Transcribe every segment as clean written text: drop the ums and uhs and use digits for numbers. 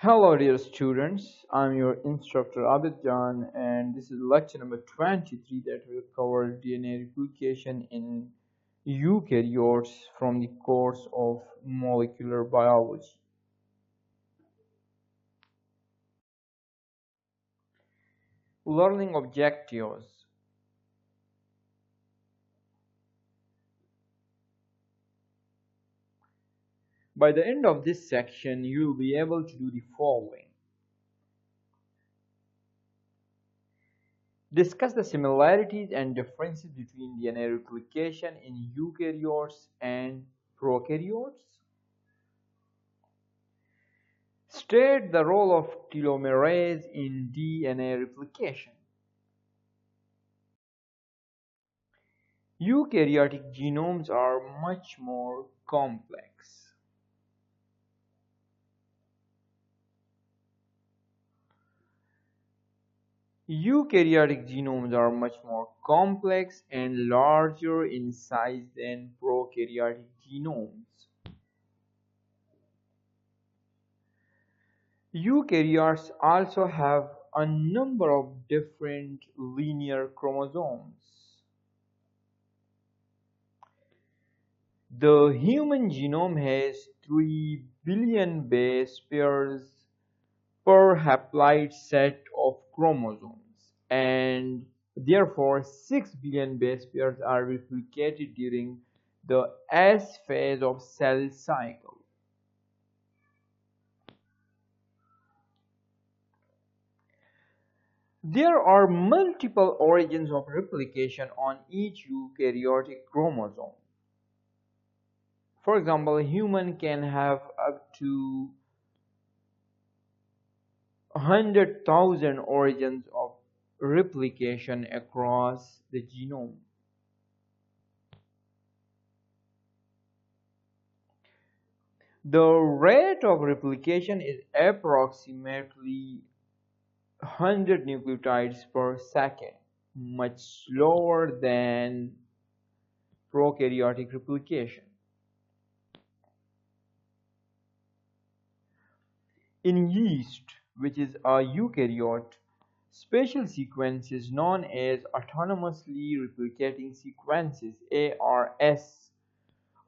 Hello dear students, I'm your instructor Abid Jan and this is lecture number 23 that will cover DNA replication in eukaryotes from the course of molecular biology. Learning objectives. By the end of this section, you will be able to do the following. Discuss the similarities and differences between DNA replication in eukaryotes and prokaryotes. State the role of telomerase in DNA replication. Eukaryotic genomes are much more complex. Eukaryotic genomes are much more complex and larger in size than prokaryotic genomes. Eukaryotes also have a number of different linear chromosomes. The human genome has 3 billion base pairs per haplide set of chromosomes, and therefore 6 billion base pairs are replicated during the S phase of cell cycle. There are multiple origins of replication on each eukaryotic chromosome. For example, a human can have up to 100,000 origins of replication across the genome. The rate of replication is approximately 100 nucleotides per second, much slower than prokaryotic replication. In yeast, which is a eukaryote, special sequences known as autonomously replicating sequences ARS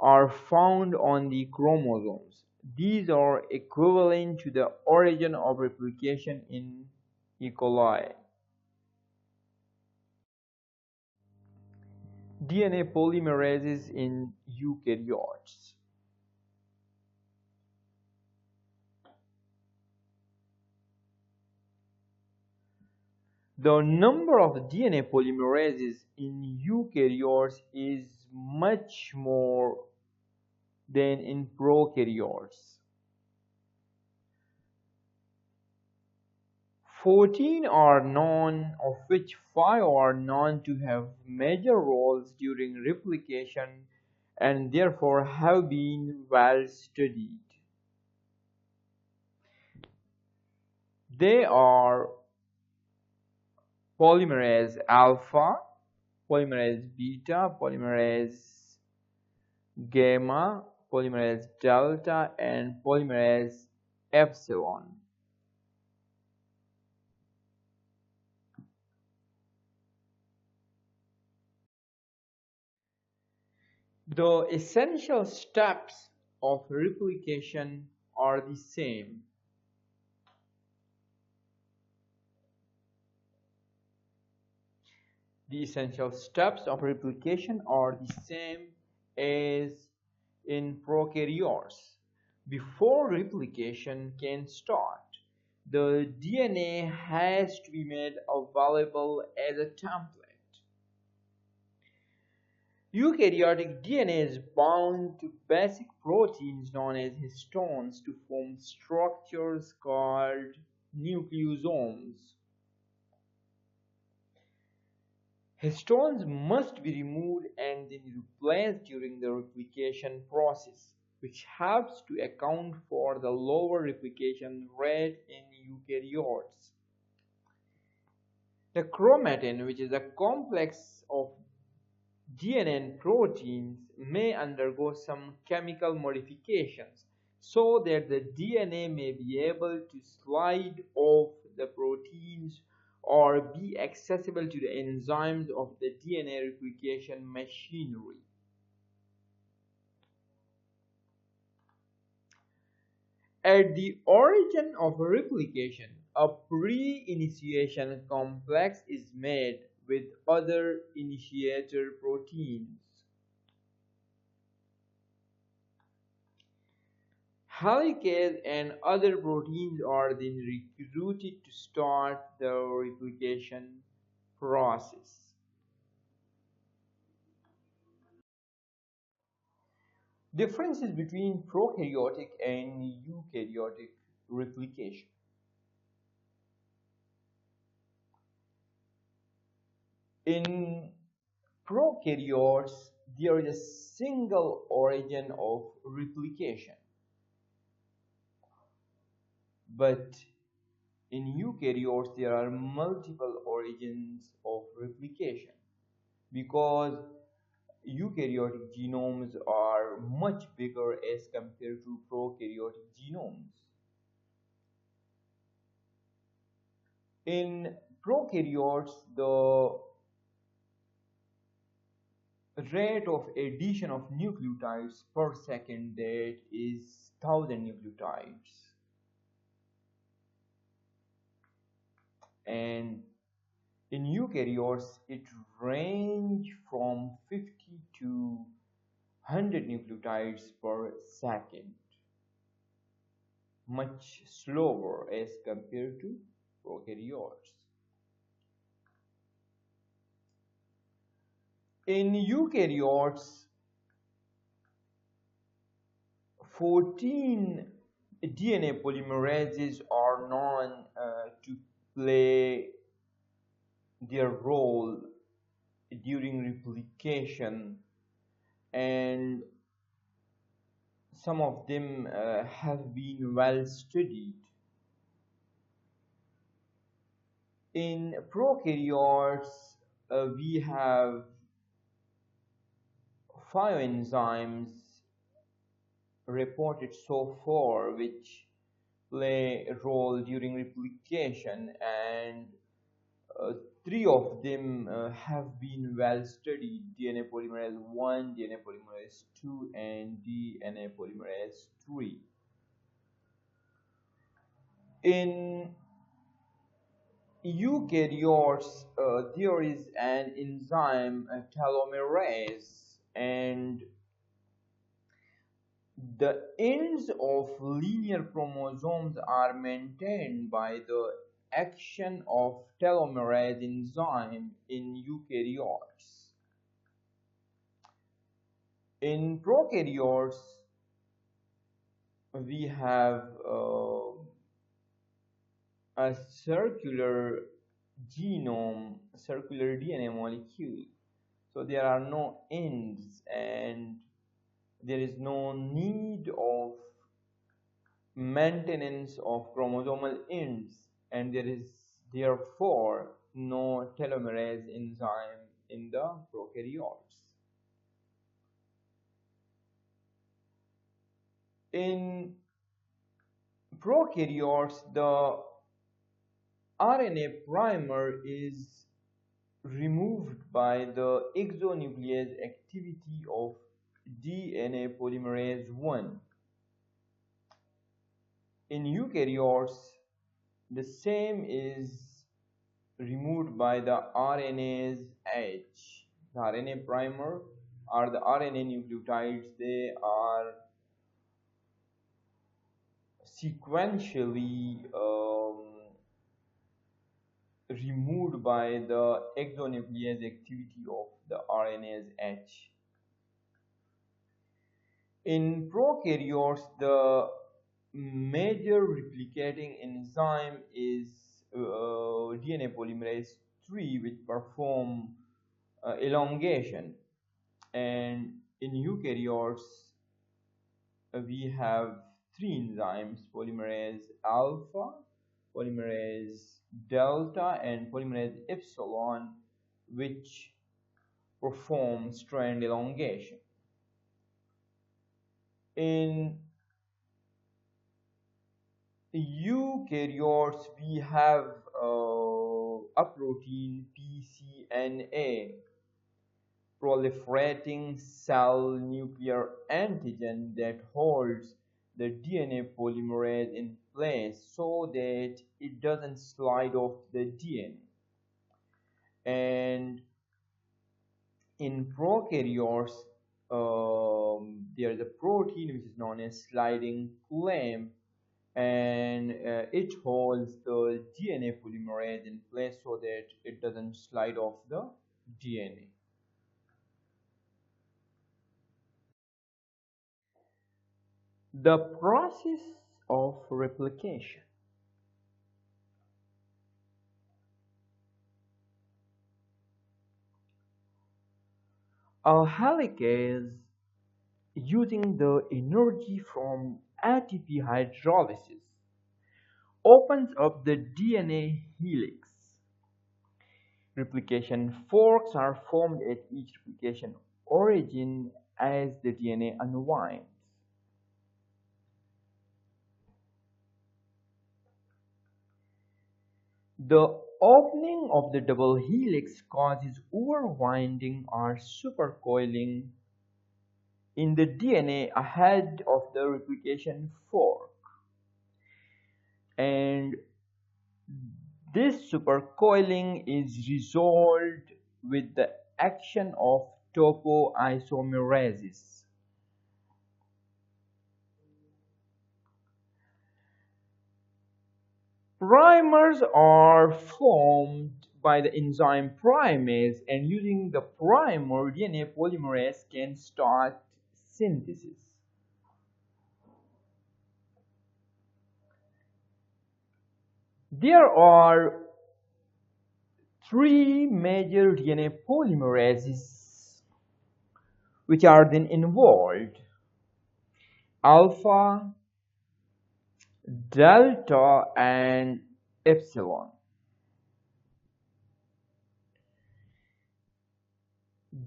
are found on the chromosomes. These are equivalent to the origin of replication in E. coli. DNA polymerases in eukaryotes. The number of DNA polymerases in eukaryotes is much more than in prokaryotes. 14 are known, of which 5 are known to have major roles during replication and therefore have been well studied. They are polymerase alpha, polymerase beta, polymerase gamma, polymerase delta, and polymerase epsilon. The essential steps of replication are the same. The essential steps of replication are the same as in prokaryotes. Before replication can start, the DNA has to be made available as a template. Eukaryotic DNA is bound to basic proteins known as histones to form structures called nucleosomes. Histones must be removed and then replaced during the replication process, which helps to account for the lower replication rate in eukaryotes. The chromatin, which is a complex of DNA and proteins, may undergo some chemical modifications, so that the DNA may be able to slide off the proteins or be accessible to the enzymes of the DNA replication machinery. At the origin of replication, a pre-initiation complex is made with other initiator proteins. Helicase and other proteins are then recruited to start the replication process. Differences between prokaryotic and eukaryotic replication. In prokaryotes, there is a single origin of replication. But in eukaryotes, there are multiple origins of replication because eukaryotic genomes are much bigger as compared to prokaryotic genomes. In prokaryotes, the rate of addition of nucleotides per second, that is 1000 nucleotides, and in eukaryotes it range from 50 to 100 nucleotides per second, much slower as compared to prokaryotes. In eukaryotes, 14 DNA polymerases are known to play their role during replication, and some of them have been well studied. In prokaryotes, we have 5 enzymes reported so far which play a role during replication, and 3 of them have been well studied: DNA polymerase 1, DNA polymerase 2, and DNA polymerase 3. In eukaryotes, there is an enzyme, telomerase, and the ends of linear chromosomes are maintained by the action of telomerase enzyme in eukaryotes. In prokaryotes, we have a circular genome, circular DNA molecule. So there are no ends, and there is no need of maintenance of chromosomal ends, and there is therefore no telomerase enzyme in the prokaryotes. In prokaryotes, the RNA primer is removed by the exonuclease activity of DNA polymerase 1. In eukaryotes, the same is removed by the RNase H. The RNA primer are the RNA nucleotides. They are sequentially removed by the exonuclease activity of the RNase H. In prokaryotes, the major replicating enzyme is DNA polymerase 3, which perform elongation, and in eukaryotes we have 3 enzymes: polymerase alpha, polymerase delta, and polymerase epsilon, which perform strand elongation. In Eukaryotes, we have a protein pCNA, proliferating cell nuclear antigen that holds the DNA polymerase in place so that it doesn't slide off the DNA. And in prokaryotes, there is a protein which is known as sliding clamp, and it holds the DNA polymerase in place so that it doesn't slide off the DNA. The process of replication. A helicase, using the energy from ATP hydrolysis, opens up the DNA helix. Replication forks are formed at each replication origin as the DNA unwinds. The opening of the double helix causes overwinding or supercoiling in the DNA ahead of the replication fork, and this supercoiling is resolved with the action of topoisomerases. Primers are formed by the enzyme primase, and using the primer, DNA polymerase can start synthesis. There are three major DNA polymerases which are then involved: alpha, delta, and epsilon.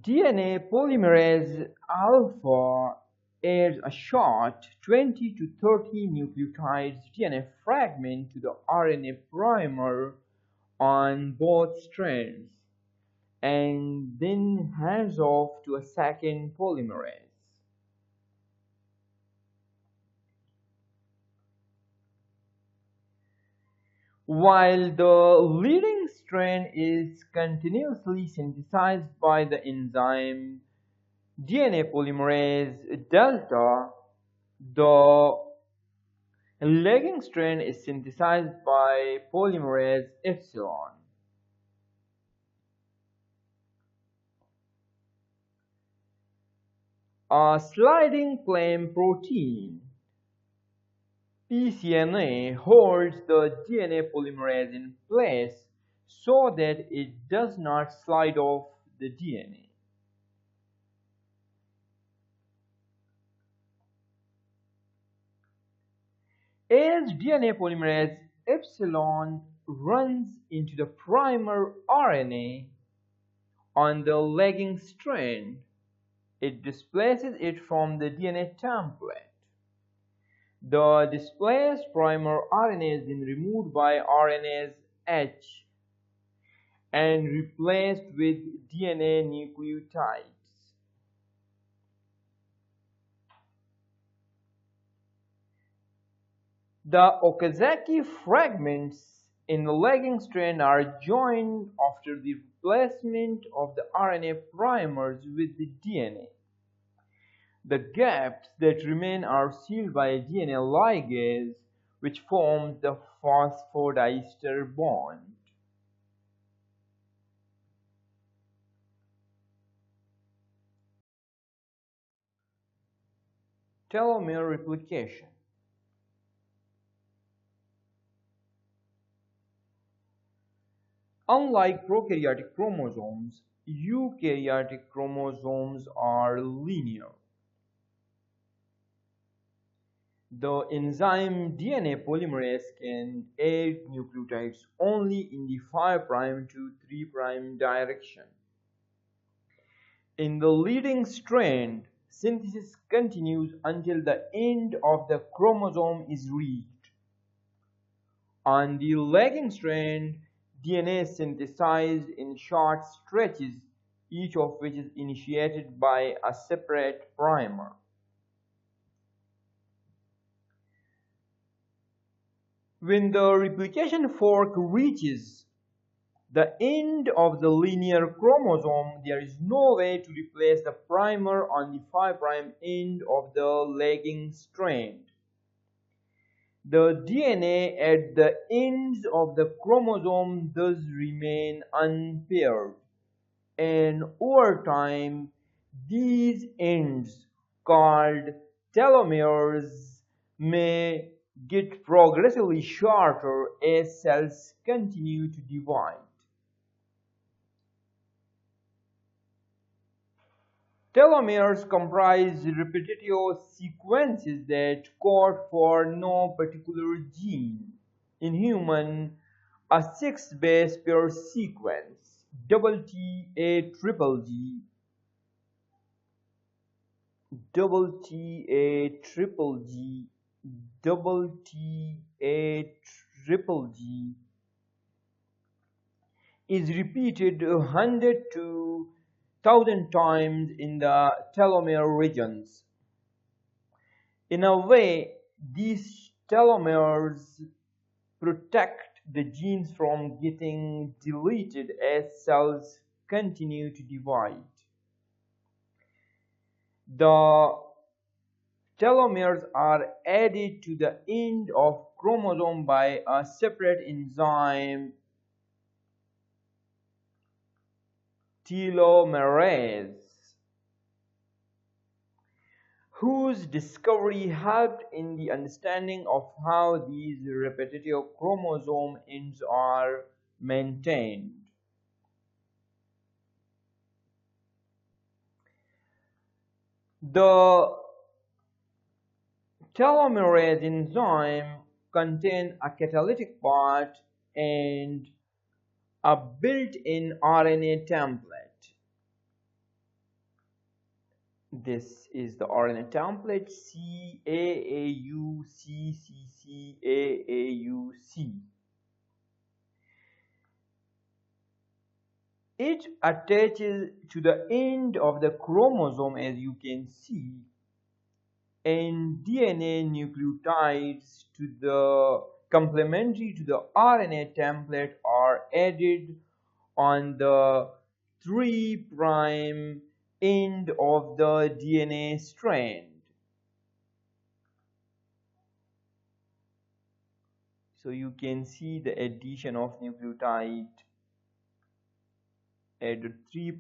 DNA polymerase alpha adds a short 20 to 30 nucleotides DNA fragment to the RNA primer on both strands, and then hands off to a second polymerase. While the leading strand is continuously synthesized by the enzyme DNA polymerase delta, the lagging strand is synthesized by polymerase epsilon. A sliding clamp protein pCNA holds the DNA polymerase in place so that it does not slide off the DNA. As DNA polymerase epsilon runs into the primer RNA on the lagging strand, it displaces it from the DNA template. The displaced primer RNA is then removed by RNase H and replaced with DNA nucleotides. The Okazaki fragments in the lagging strand are joined after the replacement of the RNA primers with the DNA. The gaps that remain are sealed by a DNA ligase, which forms the phosphodiester bond. Telomere replication. Unlike prokaryotic chromosomes, eukaryotic chromosomes are linear. The enzyme DNA polymerase can add nucleotides only in the 5' to 3' direction. In the leading strand, synthesis continues until the end of the chromosome is reached. On the lagging strand, DNA is synthesized in short stretches, each of which is initiated by a separate primer. When the replication fork reaches the end of the linear chromosome, there is no way to replace the primer on the 5' end of the lagging strand. The DNA at the ends of the chromosome thus remain unpaired, and over time, these ends, called telomeres, may get progressively shorter as cells continue to divide. Telomeres comprise repetitive sequences that code for no particular gene. In human, a 6-base pair sequence, double T, A, triple G, double T, A, triple G, double T, A, triple G, is repeated 100 to 1,000 times in the telomere regions. In a way, these telomeres protect the genes from getting deleted as cells continue to divide. The telomeres are added to the end of chromosome by a separate enzyme, telomerase, whose discovery helped in the understanding of how these repetitive chromosome ends are maintained. The telomerase enzyme contains a catalytic part and a built-in RNA template. This is the RNA template CAAUCCCAAUC. It attaches to the end of the chromosome, as you can see, and DNA nucleotides to the complementary to the RNA template are added on the 3' end of the DNA strand. So you can see the addition of nucleotide at the 3'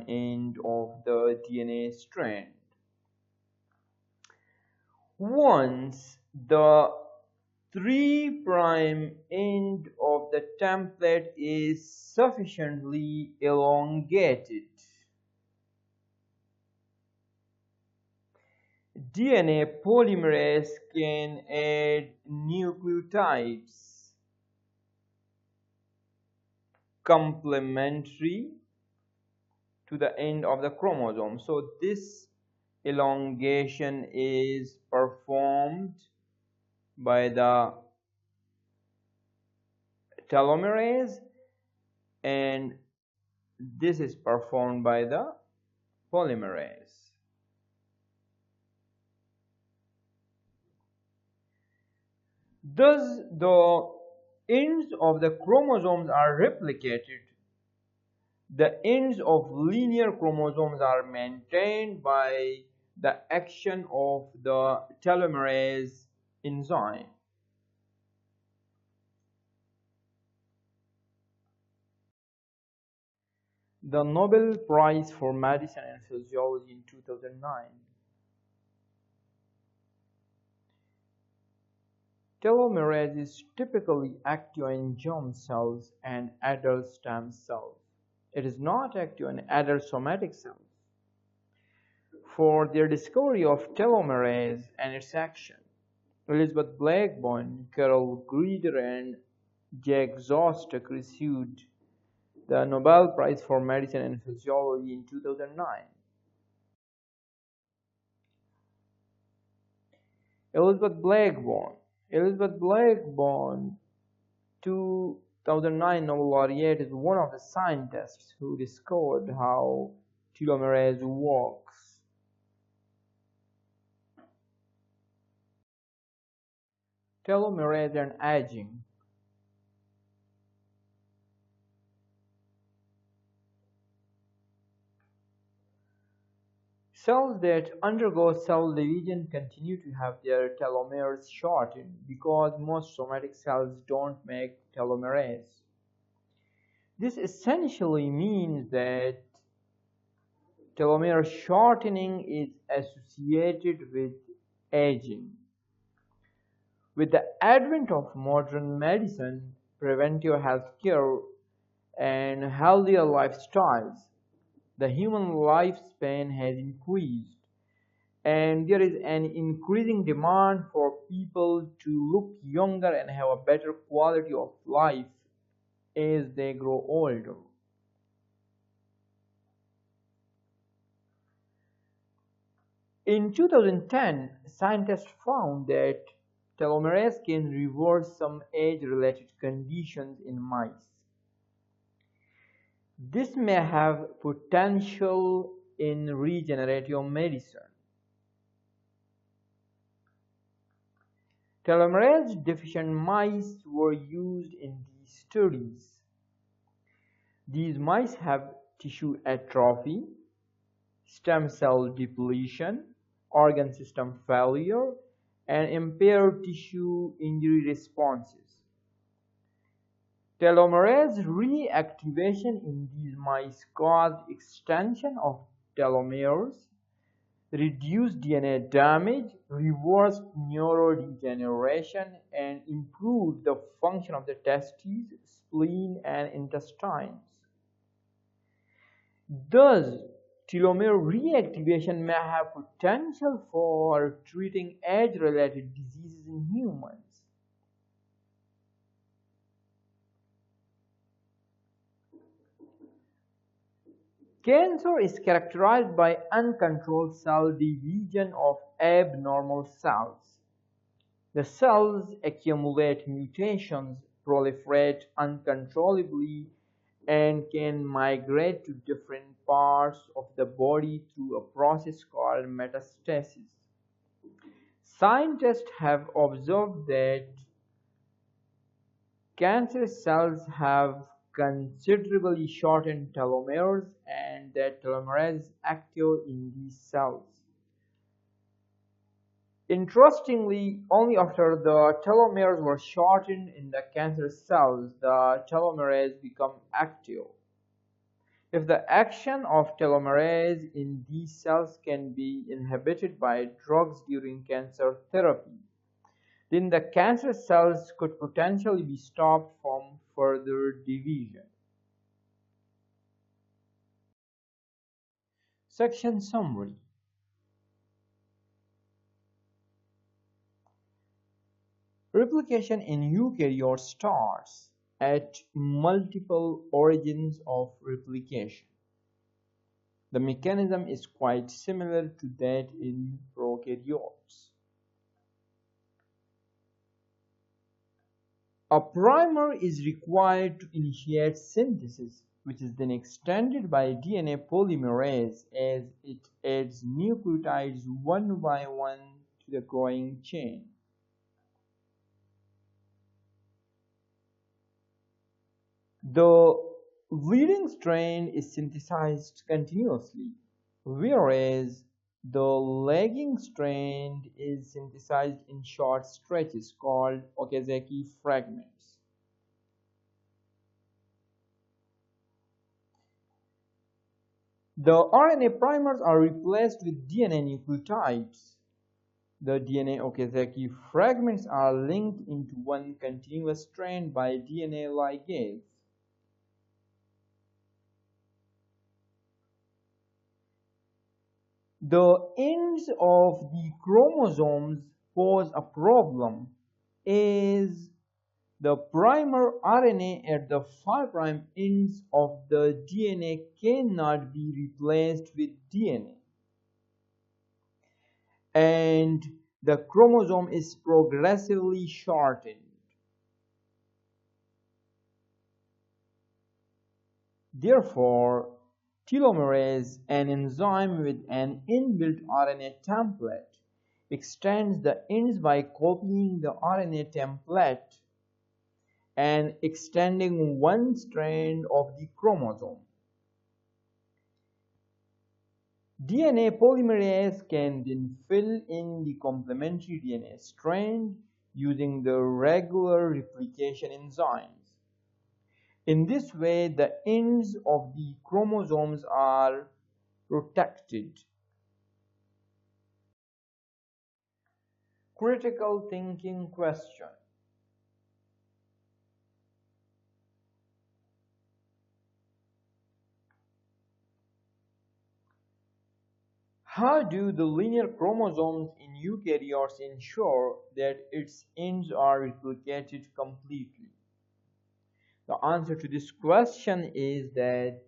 end of the DNA strand. Once the 3' end of the template is sufficiently elongated, DNA polymerase can add nucleotides complementary to the end of the chromosome. So this elongation is performed by the telomerase, and this is performed by the polymerase. Thus, the ends of the chromosomes are replicated. The ends of linear chromosomes are maintained by the action of the telomerase enzyme. The Nobel Prize for Medicine and Physiology in 2009. Telomerase typically active in germ cells and adult stem cells. It is not active in adult somatic cells. For their discovery of telomerase and its action, Elizabeth Blackburn, Carol Greider, and Jack Szostak received the Nobel Prize for Medicine and Physiology in 2009. Elizabeth Blackburn 2009 Nobel laureate is one of the scientists who discovered how telomerase works. Telomerase and aging. Cells that undergo cell division continue to have their telomeres shortened because most somatic cells don't make telomerase. This essentially means that telomere shortening is associated with aging. With the advent of modern medicine, preventive health care, and healthier lifestyles, the human lifespan has increased, and there is an increasing demand for people to look younger and have a better quality of life as they grow older. In 2010, scientists found that telomerase can reverse some age-related conditions in mice. This may have potential in regenerative medicine. Telomerase deficient mice were used in these studies. These mice have tissue atrophy, stem cell depletion, organ system failure, and impaired tissue injury responses. Telomerase reactivation in these mice caused extension of telomeres, reduced DNA damage, reversed neurodegeneration, and improved the function of the testes, spleen, and intestines. Thus, telomere reactivation may have potential for treating age-related diseases in humans. Cancer is characterized by uncontrolled cell division of abnormal cells. The cells accumulate mutations, proliferate uncontrollably, and can migrate to different parts of the body through a process called metastasis. Scientists have observed that cancer cells have considerably shortened telomeres and that telomerase is active in these cells. Interestingly, only after the telomeres were shortened in the cancer cells, the telomerase become active. If the action of telomerase in these cells can be inhibited by drugs during cancer therapy, then the cancer cells could potentially be stopped from further division. Section summary. Replication in eukaryotes starts at multiple origins of replication. The mechanism is quite similar to that in prokaryotes. A primer is required to initiate synthesis, which is then extended by DNA polymerase as it adds nucleotides one by one to the growing chain. The leading strand is synthesized continuously, whereas the lagging strand is synthesized in short stretches called Okazaki fragments. The RNA primers are replaced with DNA nucleotides. The DNA Okazaki fragments are linked into one continuous strand by DNA ligase. The ends of the chromosomes pose a problem as the primer RNA at the 5' ends of the DNA cannot be replaced with DNA, and the chromosome is progressively shortened. Therefore, telomerase, an enzyme with an inbuilt RNA template, extends the ends by copying the RNA template and extending one strand of the chromosome. DNA polymerase can then fill in the complementary DNA strand using the regular replication enzymes. In this way, the ends of the chromosomes are protected. Critical thinking question. How do the linear chromosomes in eukaryotes ensure that its ends are replicated completely? The answer to this question is that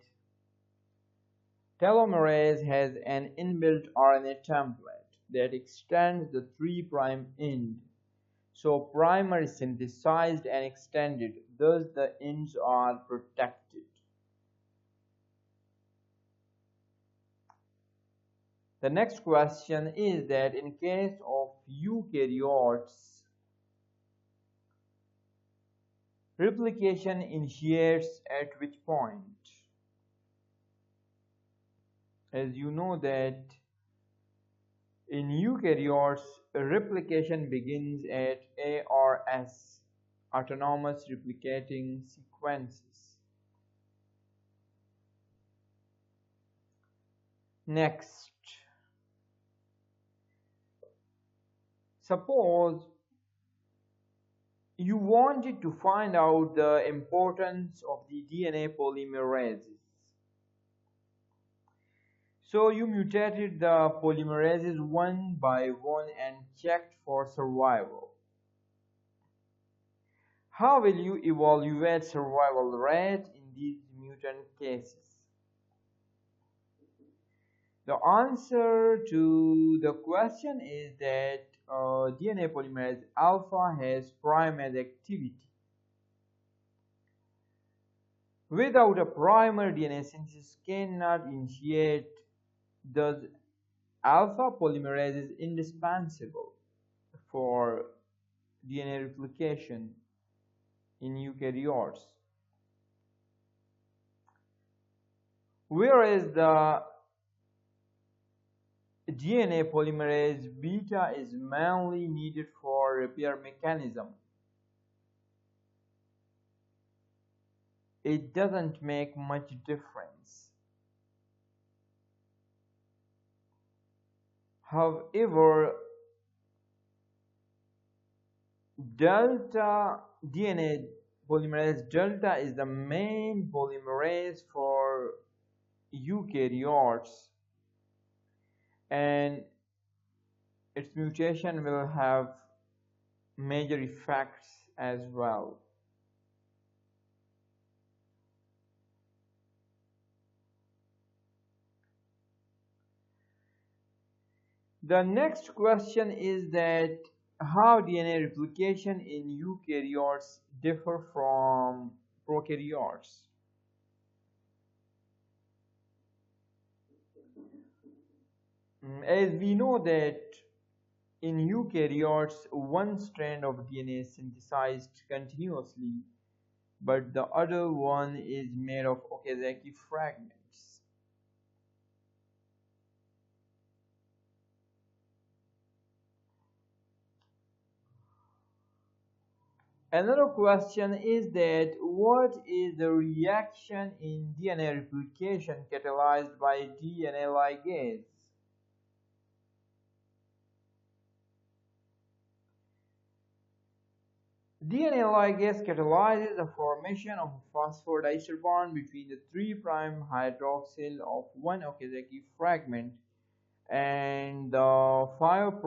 telomerase has an inbuilt RNA template that extends the 3' end. So primer is synthesized and extended, thus the ends are protected. The next question is that in case of eukaryotes, replication initiates at which point? As you know that in eukaryotes, replication begins at ARS, autonomous replicating sequences. Next, suppose you wanted to find out the importance of the DNA polymerases. So you mutated the polymerases one by one and checked for survival. How will you evaluate survival rate in these mutant cases? The answer to the question is that DNA polymerase alpha has primase activity. Without a primer, DNA synthesis cannot initiate. Thus, alpha polymerase is indispensable for DNA replication in eukaryotes, whereas the DNA polymerase beta is mainly needed for repair mechanism. It doesn't make much difference. However, delta DNA polymerase delta is the main polymerase for eukaryotes, and its mutation will have major effects as well. The next question is that how DNA replication in eukaryotes differ from prokaryotes. As we know that in eukaryotes, one strand of DNA is synthesized continuously, but the other one is made of Okazaki fragments. Another question is that what is the reaction in DNA replication catalyzed by DNA ligase? DNA ligase catalyzes the formation of a phosphodiester bond between the 3' hydroxyl of one Okazaki fragment and the 5'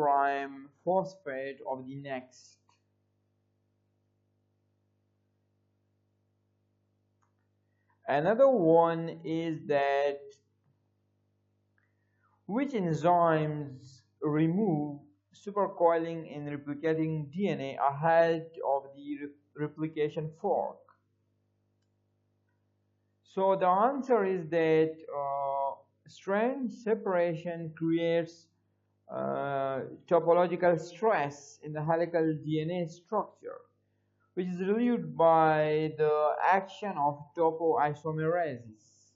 phosphate of the next. Another one is that which enzymes remove supercoiling in replicating DNA ahead of the replication fork? So the answer is that strand separation creates topological stress in the helical DNA structure, which is relieved by the action of topoisomerases.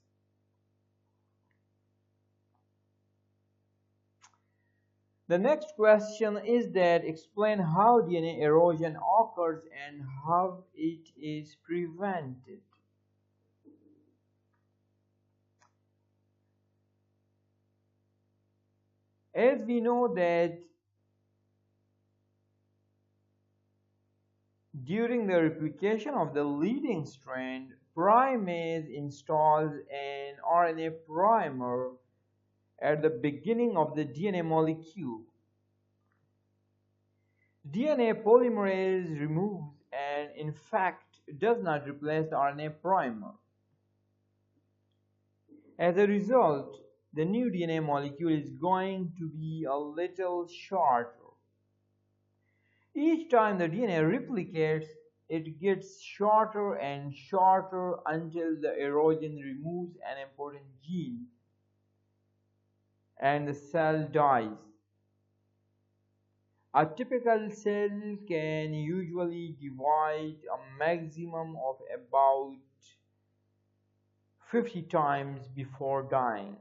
The next question is that explain how DNA erosion occurs and how it is prevented. As we know that during the replication of the leading strand, primase installs an RNA primer at the beginning of the DNA molecule. DNA polymerase removes and in fact does not replace the RNA primer. As a result, the new DNA molecule is going to be a little shorter. Each time the DNA replicates, it gets shorter and shorter until the erosion removes an important gene and the cell dies. A typical cell can usually divide a maximum of about 50 times before dying.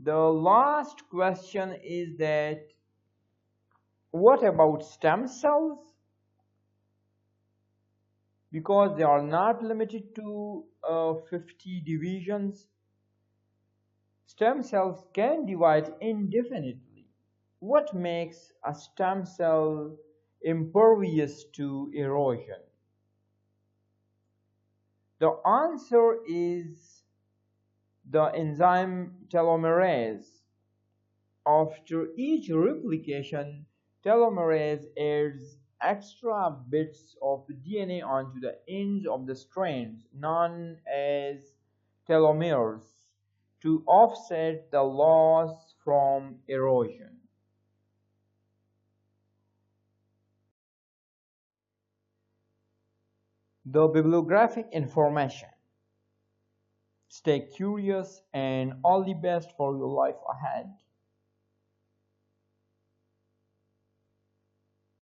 The last question is that what about stem cells? Because they are not limited to 50 divisions, stem cells can divide indefinitely. What makes a stem cell impervious to erosion? The answer is the enzyme telomerase. After each replication, telomerase adds extra bits of DNA onto the ends of the strands, known as telomeres, to offset the loss from erosion. The bibliographic information. Stay curious and all the best for your life ahead.